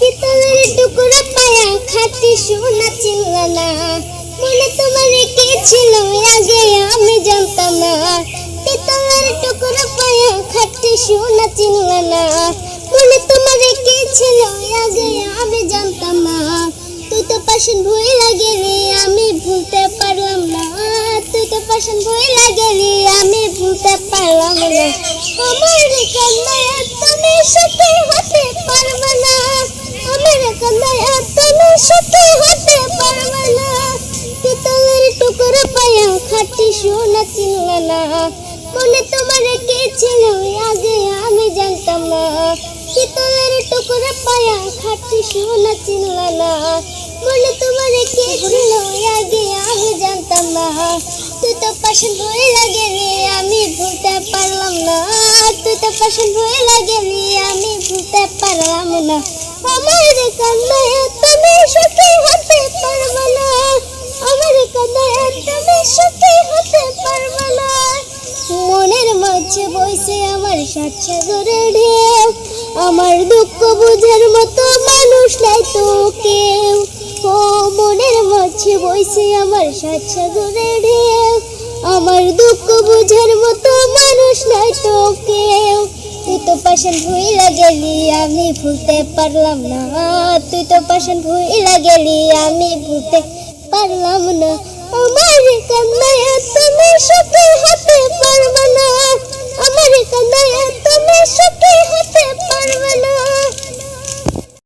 পিতলের টুকরো পায়া খাঁটি সোনা চিনলা না, মনে তোমার কি ছিল আগে আমি জানতাম না। পিতলের টুকরো পায়া খাঁটি সোনা চিনলা না, মনে তোমার কি ছিল আগে আমি জানতাম না। তুই তো পাশান ভুইলা গেলি আমি ভুলতে পারলাম না, তুই তো পাশান ভুইলা গেলি আমি ভুলতে পারলাম না। আমার কান্নায় তুমি সুখী হতে পারবে না, আমার কান্নায় তুমি সুখী হতে পারবে না। পিতলের টুকরো পায়া খাঁটি সোনা চিনলা না, মনে তোমার কি ছিল আগে আমি জানতাম না। পিতলের টুকরো পায়া খাঁটি সোনা চিনলা না, মনে তোমার কি ছিল আগে আমি জানতাম না। তুই তো পাশান ভুইলা গেলি আমি ভুলতে পারলাম না, তুই তো পাশান ভুইলা গেলি আমি ভুলতে পারলাম না। আমার কান্নায় তুমি সুখী হতে পারবে না, আমার কান্নায় তুমি সুখী হতে পারবে না। মনের মাঝে বইছে আমার সাত সাগরের ঢেউ, আমার দুঃখ বুঝার মতো মানুষ নাই তো কেউ। ও মনের মাঝে বইছে আমার সাত সাগরের ঢেউ, আমার দুঃখ বুঝার মতো মানুষ নাই তো কেউ। তুই তো পাশান ভুইলা গেলি আমি ভুলতে পারলাম না, তুই তো পাশান ভুইলা গেলি আমি ভুলতে পারলাম না। আমার কান্নায় তুমি সুখী হতে পারবে না, আমার কান্নায় তুমি সুখী হতে পারবে না।